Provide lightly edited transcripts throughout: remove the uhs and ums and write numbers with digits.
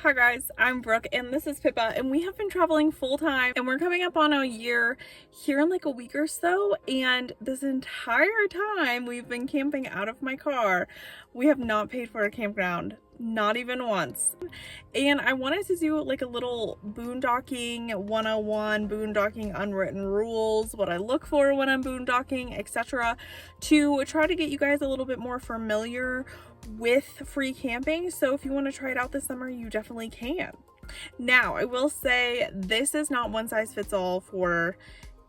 Hi guys, I'm Brooke and this is Pippa, and we have been traveling full time and we're coming up on a year here in like a week or so, and this entire time we've been camping out of my car. We have not paid for a campground, not even once. And I wanted to do like a little boondocking 101, boondocking unwritten rules, what I look for when I'm boondocking, etc., to try to get you guys a little bit more familiar with free camping. So if you want to try it out this summer, you definitely can. Now, I will say this is not one size fits all for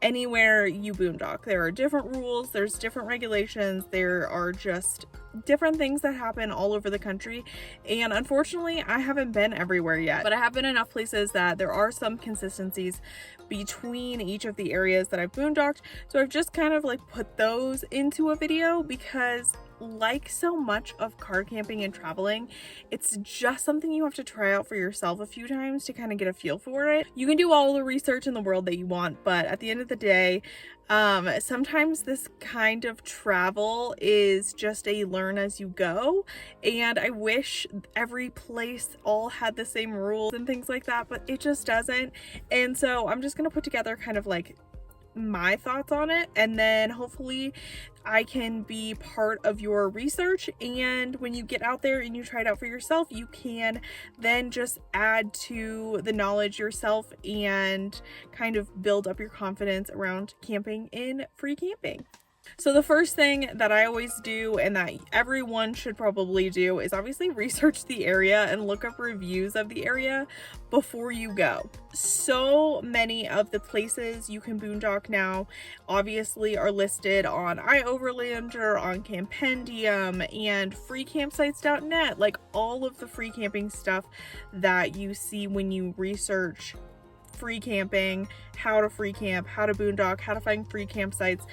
anywhere you boondock. There are different rules, there's different regulations, there are just different things that happen all over the country, and unfortunately I haven't been everywhere yet, but I have been enough places that there are some consistencies between each of the areas that I've boondocked. So I've just kind of like put those into a video because, like so much of car camping and traveling, it's just something you have to try out for yourself a few times to kind of get a feel for it. You can do all the research in the world that you want, but at the end of the day, sometimes this kind of travel is just a learn as you go, and I wish every place all had the same rules and things like that, but it just doesn't. And so I'm just gonna put together kind of like my thoughts on it, and then hopefully I can be part of your research, and when you get out there and you try it out for yourself, you can then just add to the knowledge yourself and kind of build up your confidence around camping in free camping. So the first thing that I always do, and that everyone should probably do, is obviously research the area and look up reviews of the area before you go. So many of the places you can boondock now obviously are listed on iOverlander, on Campendium, and freecampsites.net, like all of the free camping stuff that you see when you research free camping, how to free camp, how to boondock, how to find free campsites.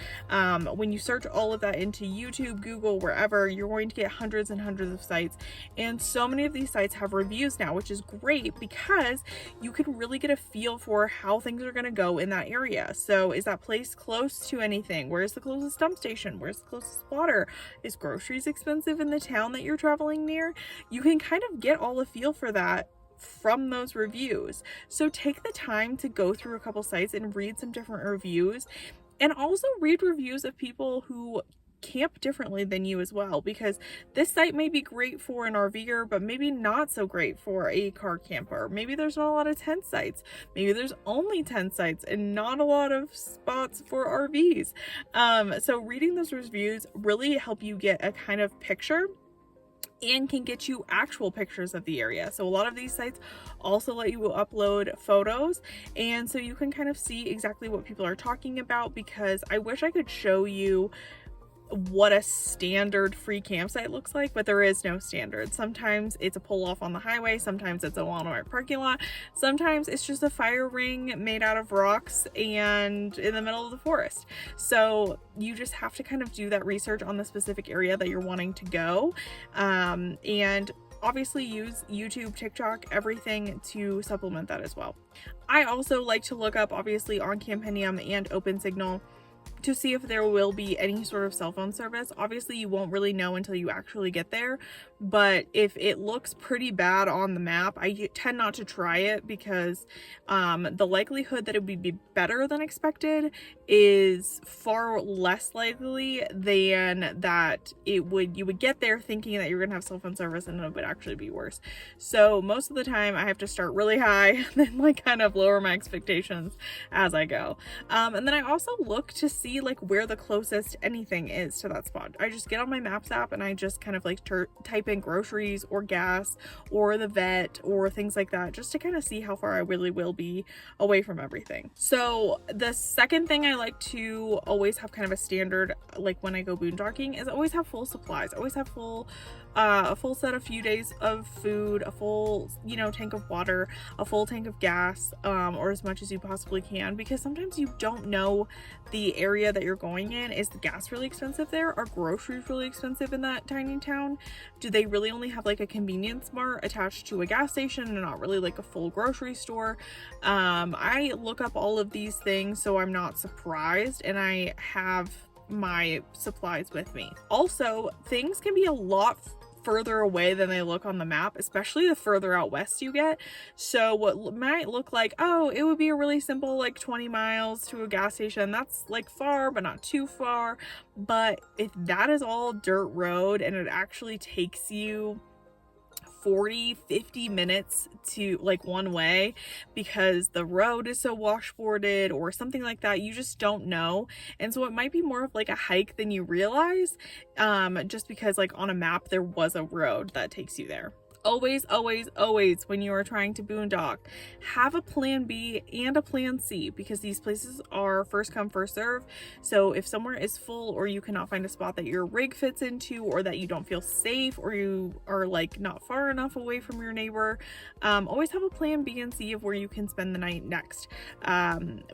When you search all of that into YouTube, Google, wherever, you're going to get hundreds and hundreds of sites, and so many of these sites have reviews now, which is great because you can really get a feel for how things are going to go in that area. So is that place close to anything? Where's the closest dump station? Where's the closest water? Is groceries expensive in the town that you're traveling near? You can kind of get all the feel for that from those reviews. So take the time to go through a couple sites and read some different reviews, and also read reviews of people who camp differently than you as well, because this site may be great for an RVer but maybe not so great for a car camper. Maybe there's not a lot of tent sites, maybe there's only tent sites and not a lot of spots for RVs. So reading those reviews really help you get a kind of picture and can get you actual pictures of the area. So a lot of these sites also let you upload photos, and so you can kind of see exactly what people are talking about, because I wish I could show you what a standard free campsite looks like, but there is no standard. Sometimes it's a pull off on the highway, sometimes it's a Walmart parking lot, sometimes it's just a fire ring made out of rocks and in the middle of the forest. So you just have to kind of do that research on the specific area that you're wanting to go, and obviously use YouTube, TikTok, everything to supplement that as well. I also like to look up obviously on Campendium and OpenSignal to see if there will be any sort of cell phone service. Obviously you won't really know until you actually get there, but if it looks pretty bad on the map, I tend not to try it, because the likelihood that it would be better than expected is far less likely than that you would get there thinking that you're gonna have cell phone service and it would actually be worse. So most of the time I have to start really high, then like kind of lower my expectations as I go. And then I also look to see like where the closest anything is to that spot. I just get on my Maps app and I just kind of like type in groceries or gas or the vet or things like that, just to kind of see how far I really will be away from everything. So the second thing I like to always have kind of a standard, like when I go boondocking, is always have full supplies. Always have a full set, a few days of food, a full, tank of water, a full tank of gas, or as much as you possibly can, because sometimes you don't know the area that you're going in. Is the gas really expensive there? Are groceries really expensive in that tiny town? Do they really only have like a convenience mart attached to a gas station and not really like a full grocery store? I look up all of these things so I'm not surprised and I have my supplies with me. Also, things can be a lot further away than they look on the map, especially the further out west you get. So what might look like, oh, it would be a really simple like 20 miles to a gas station, that's like far but not too far. But if that is all dirt road and it actually takes you 40-50 minutes to like one way because the road is so washboarded or something like that, you just don't know. And so it might be more of like a hike than you realize, just because like on a map there was a road that takes you there. Always, always, always, when you are trying to boondock, have a plan B and a plan C, because these places are first come, first serve. So if somewhere is full, or you cannot find a spot that your rig fits into, or that you don't feel safe, or you are like not far enough away from your neighbor, always have a plan B and C of where you can spend the night next.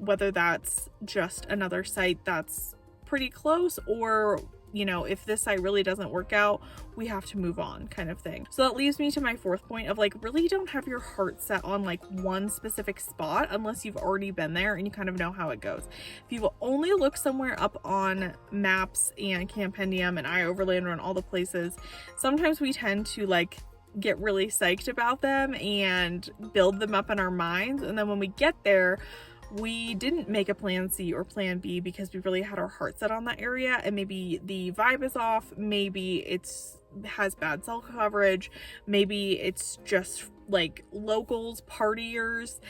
Whether that's just another site that's pretty close, or you know, if this site really doesn't work out, we have to move on, kind of thing. So that leaves me to my fourth point of like, really don't have your heart set on like one specific spot unless you've already been there and you kind of know how it goes. If you only look somewhere up on maps and Campendium and iOverlander and all the places, sometimes we tend to like get really psyched about them and build them up in our minds, and then when we get there, we didn't make a plan C or plan B because we really had our heart set on that area, and maybe the vibe is off, maybe has bad cell coverage, maybe it's just like locals, partiers,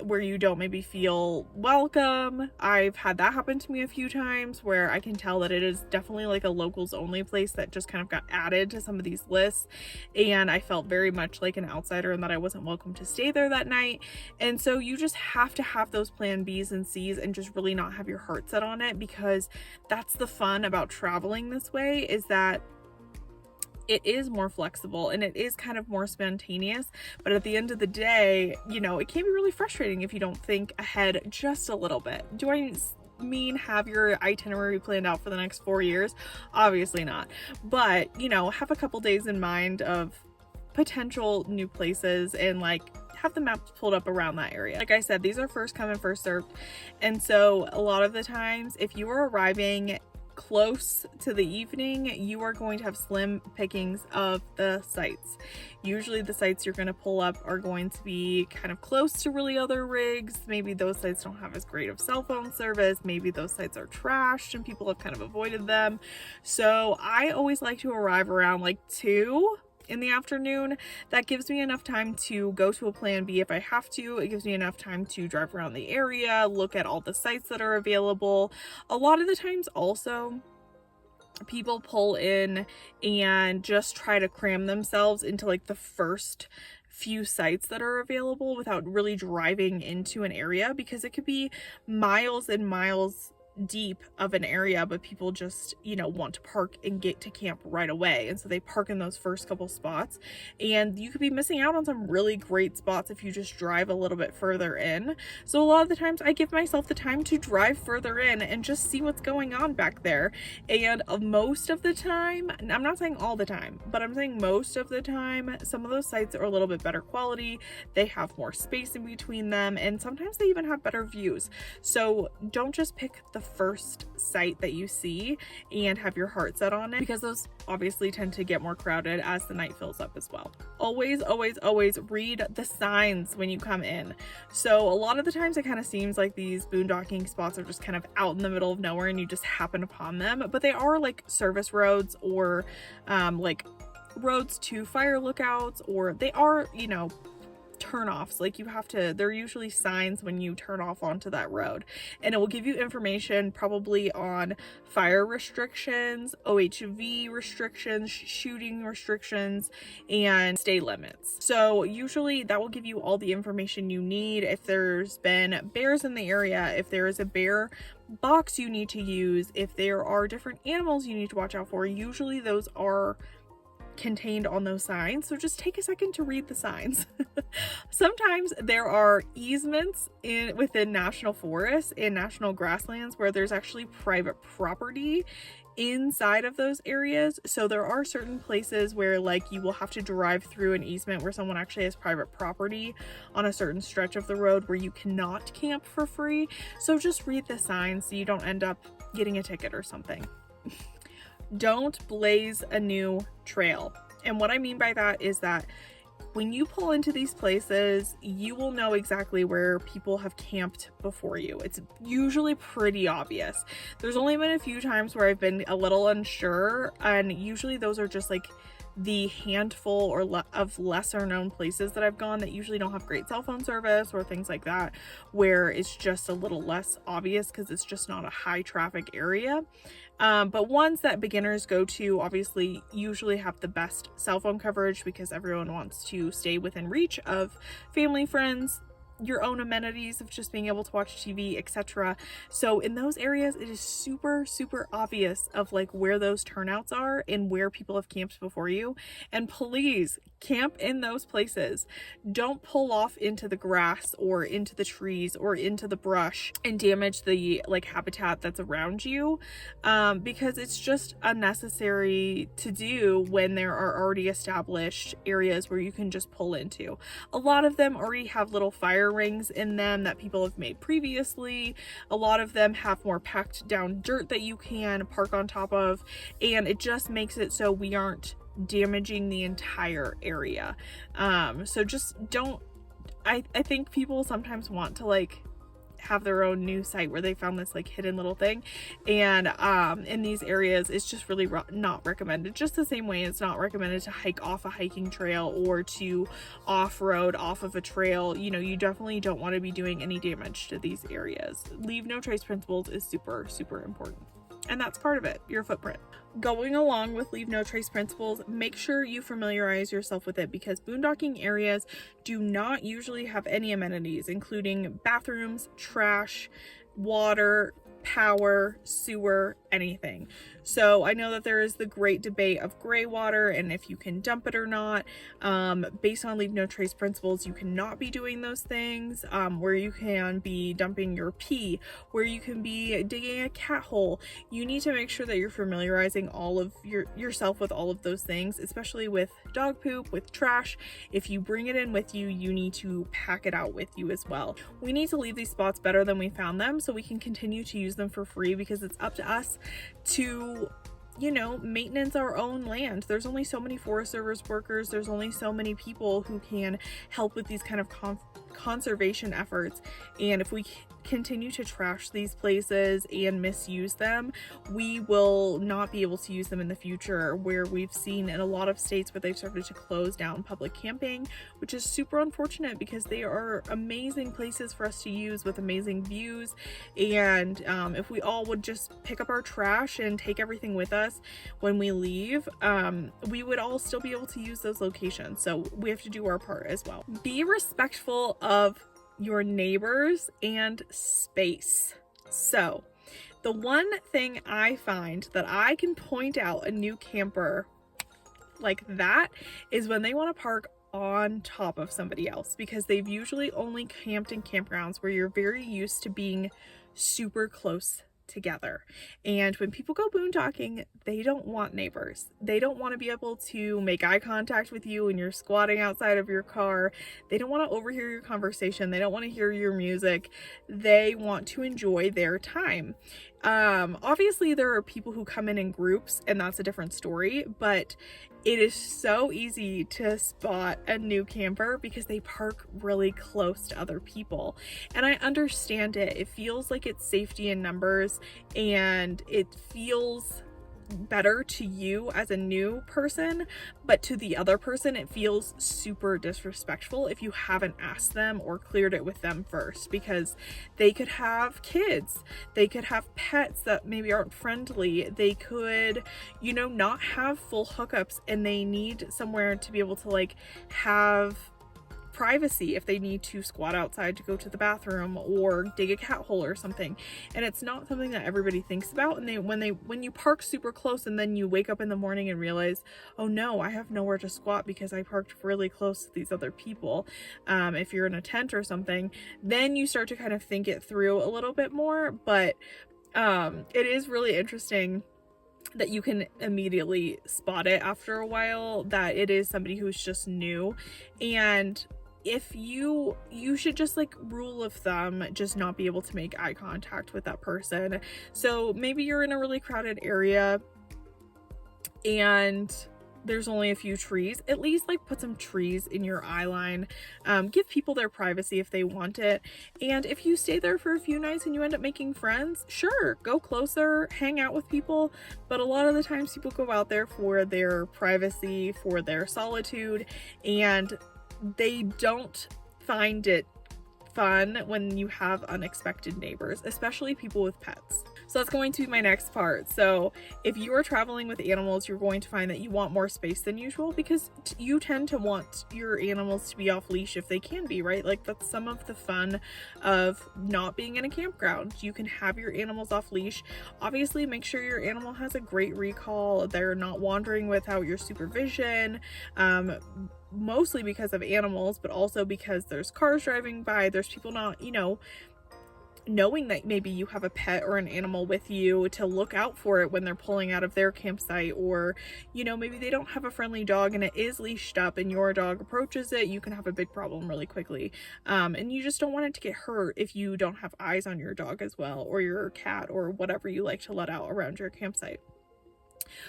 where you don't maybe feel welcome. I've had that happen to me a few times where I can tell that it is definitely like a locals only place that just kind of got added to some of these lists, and I felt very much like an outsider and that I wasn't welcome to stay there that night. And so you just have to have those plan Bs and Cs and just really not have your heart set on it, because that's the fun about traveling this way, is that it is more flexible and it is kind of more spontaneous. But at the end of the day, you know, it can be really frustrating if you don't think ahead just a little bit. Do I mean have your itinerary planned out for the next 4 years? Obviously not. But, you know, have a couple days in mind of potential new places and like have the maps pulled up around that area. Like I said, these are first come and first served. And so a lot of the times, if you are arriving close to the evening, you are going to have slim pickings of the sites. Usually the sites you're going to pull up are going to be kind of close to really other rigs. Maybe those sites don't have as great of cell phone service. Maybe those sites are trashed and people have kind of avoided them. So I always like to arrive around like 2 in the afternoon. That gives me enough time to go to a plan B if I have to. It gives me enough time to drive around the area, look at all the sites that are available. A lot of the times also, people pull in and just try to cram themselves into like the first few sites that are available without really driving into an area, because it could be miles and miles deep of an area, but people just, you know, want to park and get to camp right away, and so they park in those first couple spots, and you could be missing out on some really great spots if you just drive a little bit further in. So a lot of the times I give myself the time to drive further in and just see what's going on back there. And most of the time, I'm not saying all the time, but I'm saying most of the time, some of those sites are a little bit better quality, they have more space in between them, and sometimes they even have better views. So don't just pick the first site that you see and have your heart set on it, because those obviously tend to get more crowded as the night fills up as well. Always, always, always read the signs when you come in. So a lot of the times it kind of seems like these boondocking spots are just kind of out in the middle of nowhere and you just happen upon them, but they are like service roads, or like roads to fire lookouts, or they are, you know, turn-offs. Like you have to, there are usually signs when you turn off onto that road, and it will give you information probably on fire restrictions, OHV restrictions, shooting restrictions, and stay limits. So usually that will give you all the information you need. If there's been bears in the area, if there is a bear box you need to use, if there are different animals you need to watch out for, usually those are contained on those signs. So just take a second to read the signs. Sometimes there are easements within national forests and national grasslands where there's actually private property inside of those areas. So there are certain places where like you will have to drive through an easement where someone actually has private property on a certain stretch of the road where you cannot camp for free. So just read the signs so you don't end up getting a ticket or something. Don't blaze a new trail. And what I mean by that is that when you pull into these places, you will know exactly where people have camped before you. It's usually pretty obvious. There's only been a few times where I've been a little unsure, and usually those are just like the handful of lesser known places that I've gone that usually don't have great cell phone service or things like that, where it's just a little less obvious because it's just not a high traffic area. But ones that beginners go to obviously usually have the best cell phone coverage because everyone wants to stay within reach of family, friends, your own amenities of just being able to watch TV, etc. So in those areas, it is super, super obvious of like where those turnouts are and where people have camped before you. And please camp in those places. Don't pull off into the grass or into the trees or into the brush and damage the like habitat that's around you, because it's just unnecessary to do when there are already established areas where you can just pull into. A lot of them already have little fire rings in them that people have made previously. A lot of them have more packed down dirt that you can park on top of, and it just makes it so we aren't damaging the entire area. So just don't, I think people sometimes want to like have their own new site where they found this like hidden little thing, and in these areas it's just really not recommended. Just the same way it's not recommended to hike off a hiking trail or to off-road off of a trail. You know, you definitely don't want to be doing any damage to these areas. Leave no trace principles is super, super important. And that's part of it, your footprint. Going along with leave no trace principles, make sure you familiarize yourself with it, because boondocking areas do not usually have any amenities, including bathrooms, trash, water, power, sewer, anything. So I know that there is the great debate of gray water and if you can dump it or not. Based on leave no trace principles, you cannot be doing those things, where you can be dumping your pee, where you can be digging a cat hole. You need to make sure that you're familiarizing all of yourself with all of those things, especially with dog poop, with trash. If you bring it in with you, you need to pack it out with you as well. We need to leave these spots better than we found them so we can continue to use them for free, because it's up to us to, you know, maintenance our own land. There's only so many Forest Service workers, there's only so many people who can help with these kind of conservation efforts, and if we continue to trash these places and misuse them, we will not be able to use them in the future, where we've seen in a lot of states where they've started to close down public camping, which is super unfortunate because they are amazing places for us to use with amazing views. And if we all would just pick up our trash and take everything with us when we leave, we would all still be able to use those locations. So we have to do our part as well. Be respectful of your neighbors and space. So the one thing I find that I can point out a new camper like that is when they want to park on top of somebody else, because they've usually only camped in campgrounds where you're very used to being super close together. And when people go boondocking, they don't want neighbors. They don't want to be able to make eye contact with you when you're squatting outside of your car. They don't want to overhear your conversation. They don't want to hear your music. They want to enjoy their time. Obviously there are people who come in groups, and that's a different story, but it is so easy to spot a new camper because they park really close to other people. And I understand it. It feels like it's safety in numbers, and it feels better to you as a new person, but to the other person it feels super disrespectful if you haven't asked them or cleared it with them first, because they could have kids, they could have pets that maybe aren't friendly, they could, you know, not have full hookups, and they need somewhere to be able to like have privacy if they need to squat outside to go to the bathroom or dig a cat hole or something. And it's not something that everybody thinks about. And when you park super close and then you wake up in the morning and realize, oh no, I have nowhere to squat because I parked really close to these other people, if you're in a tent or something, then you start to kind of think it through a little bit more. But it is really interesting that you can immediately spot it after a while that it is somebody who's just new. And if you should just, like, rule of thumb, just not be able to make eye contact with that person. So maybe you're in a really crowded area and there's only a few trees, at least like put some trees in your eye line. Give people their privacy if they want it. And if you stay there for a few nights and you end up making friends, sure, go closer, hang out with people. But a lot of the times people go out there for their privacy, for their solitude, and they don't find it fun when you have unexpected neighbors, especially people with pets. So that's going to be my next part. So if you are traveling with animals, you're going to find that you want more space than usual, because you tend to want your animals to be off leash if they can be, right? Like, that's some of the fun of not being in a campground. You can have your animals off leash. Obviously, make sure your animal has a great recall. They're not wandering without your supervision. Mostly because of animals, but also because there's cars driving by, there's people not, knowing that maybe you have a pet or an animal with you, to look out for it when they're pulling out of their campsite, or maybe they don't have a friendly dog and it is leashed up and your dog approaches it. You can have a big problem really quickly, and you just don't want it to get hurt if you don't have eyes on your dog as well, or your cat, or whatever you like to let out around your campsite.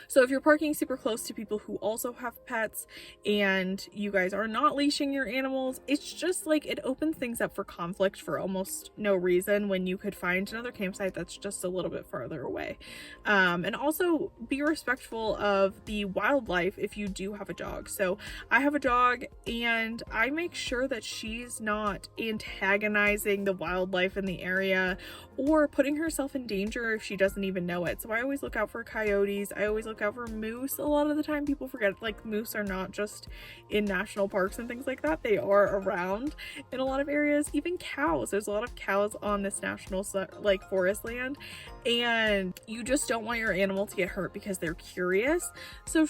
So if you're parking super close to people who also have pets and you guys are not leashing your animals, it's just like, it opens things up for conflict for almost no reason when you could find another campsite that's just a little bit farther away. And also be respectful of the wildlife if you do have a dog. So I have a dog and I make sure that she's not antagonizing the wildlife in the area or putting herself in danger if she doesn't even know it. So I always look out for coyotes. I always look out for moose. A lot of the time people forget, like, moose are not just in national parks and things like that. They are around in a lot of areas. Even cows. There's a lot of cows on this national forest land, and you just don't want your animal to get hurt because they're curious. So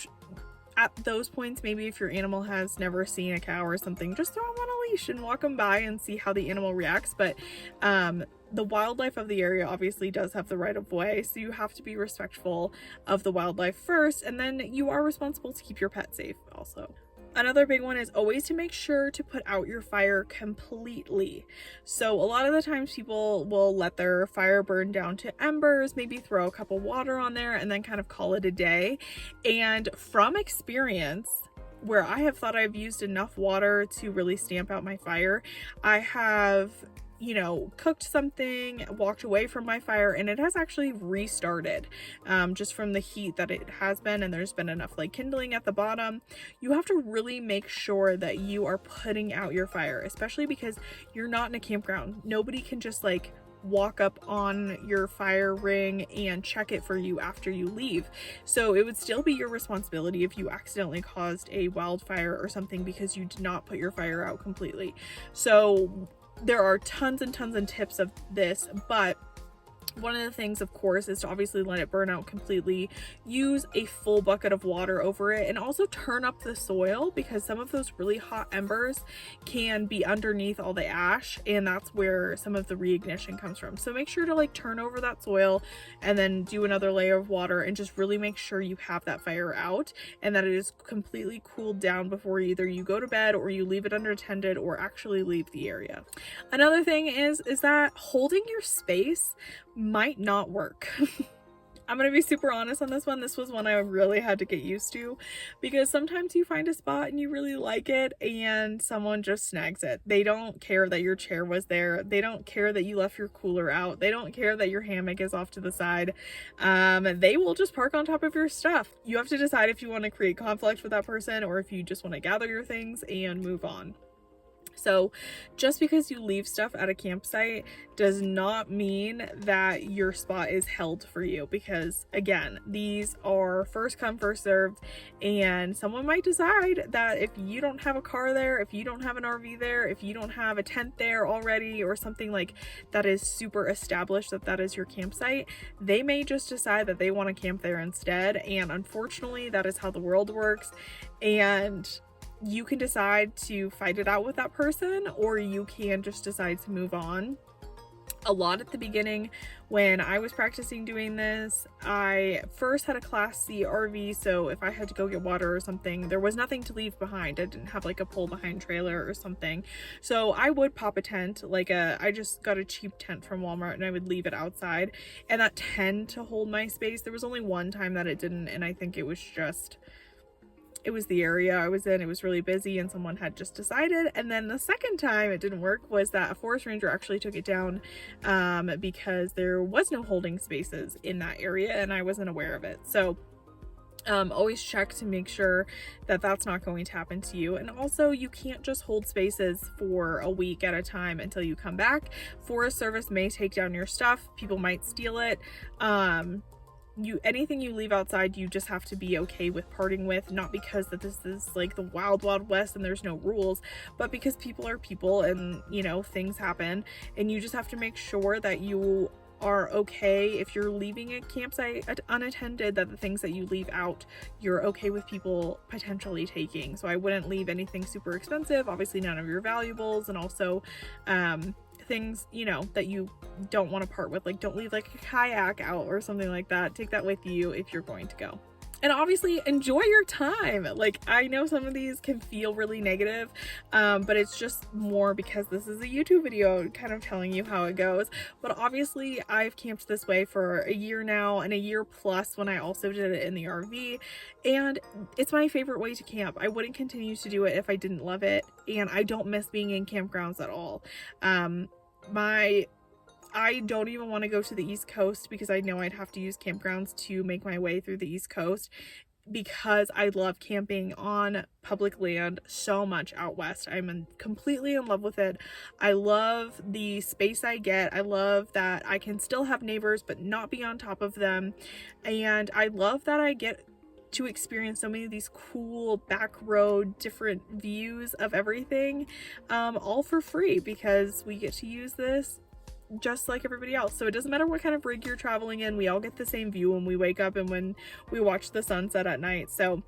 at those points, maybe if your animal has never seen a cow or something, just throw them on a leash and walk them by and see how the animal reacts. But the wildlife of the area obviously does have the right of way, so you have to be respectful of the wildlife first, and then you are responsible to keep your pet safe also. Another big one is always to make sure to put out your fire completely. So a lot of the times people will let their fire burn down to embers, maybe throw a cup of water on there and then kind of call it a day. And from experience, where I have thought I've used enough water to really stamp out my fire, I have cooked something, walked away from my fire, and it has actually restarted just from the heat that it has been, and there's been enough like kindling at the bottom. You have to really make sure that you are putting out your fire, especially because you're not in a campground. Nobody can just like walk up on your fire ring and check it for you after you leave. So it would still be your responsibility if you accidentally caused a wildfire or something because you did not put your fire out completely. So there are tons and tons of tips of this, but one of the things, of course, is to obviously let it burn out completely. Use a full bucket of water over it, and also turn up the soil, because some of those really hot embers can be underneath all the ash, and that's where some of the reignition comes from. So make sure to like turn over that soil and then do another layer of water, and just really make sure you have that fire out and that it is completely cooled down before either you go to bed or you leave it unattended or actually leave the area. Another thing is that holding your space might not work. I'm gonna be super honest on this one. This was one I really had to get used to, because sometimes you find a spot and you really like it and someone just snags it. They don't care that your chair was there. They don't care that you left your cooler out. They don't care that your hammock is off to the side. They will just park on top of your stuff. You have to decide if you want to create conflict with that person or if you just want to gather your things and move on. So just because you leave stuff at a campsite does not mean that your spot is held for you, because again, these are first come, first served, and someone might decide that if you don't have a car there, if you don't have an RV there, if you don't have a tent there already, or something like that is super established that is your campsite, they may just decide that they want to camp there instead. And unfortunately, that is how the world works. And you can decide to fight it out with that person, or you can just decide to move on. A lot at the beginning when I was practicing doing this, I first had a Class C RV, so if I had to go get water or something, there was nothing to leave behind. I didn't have like a pull behind trailer or something, so I would pop a tent, I just got a cheap tent from Walmart, and I would leave it outside, and that tended to hold my space. There was only one time that it didn't, and I think it was just it was the area I was in. It was really busy and someone had just decided. And then the second time it didn't work was that a forest ranger actually took it down because there was no holding spaces in that area and I wasn't aware of it. So always check to make sure that that's not going to happen to you. And also, you can't just hold spaces for a week at a time until you come back. Forest Service may take down your stuff. People might steal it. Anything you leave outside, you just have to be okay with parting with, not because that this is like the wild west and there's no rules, but because people are people and, you know, things happen, and you just have to make sure that you are okay if you're leaving a campsite unattended, that the things that you leave out, you're okay with people potentially taking. So I wouldn't leave anything super expensive, obviously none of your valuables, and also things, you know, that you don't want to part with. Like, don't leave like a kayak out or something like that. Take that with you if you're going to go. And obviously enjoy your time. Like, I know some of these can feel really negative, but it's just more because this is a YouTube video kind of telling you how it goes. But obviously I've camped this way for a year now, and a year plus when I also did it in the RV, and it's my favorite way to camp. I wouldn't continue to do it if I didn't love it, and I don't miss being in campgrounds at all. I don't even want to go to the East Coast because I know I'd have to use campgrounds to make my way through the East Coast, because I love camping on public land so much out west. I'm completely in love with it. I love the space I get. I love that I can still have neighbors but not be on top of them. And I love that I get to experience so many of these cool back road different views of everything, all for free, because we get to use this just like everybody else. So it doesn't matter what kind of rig you're traveling in, we all get the same view when we wake up and when we watch the sunset at night. So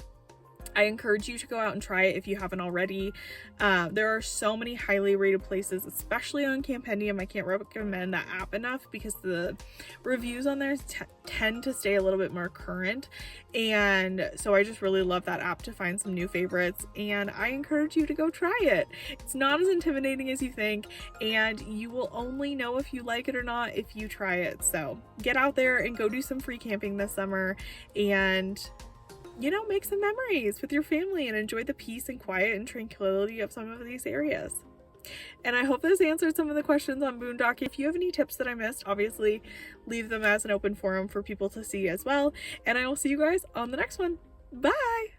I encourage you to go out and try it if you haven't already. There are so many highly rated places, especially on Campendium. I can't recommend that app enough because the reviews on there tend to stay a little bit more current. And so I just really love that app to find some new favorites, and I encourage you to go try it. It's not as intimidating as you think, and you will only know if you like it or not if you try it. So get out there and go do some free camping this summer, and you know, make some memories with your family and enjoy the peace and quiet and tranquility of some of these areas. And I hope this answered some of the questions on Boondocking. If you have any tips that I missed, obviously leave them as an open forum for people to see as well. And I will see you guys on the next one. Bye!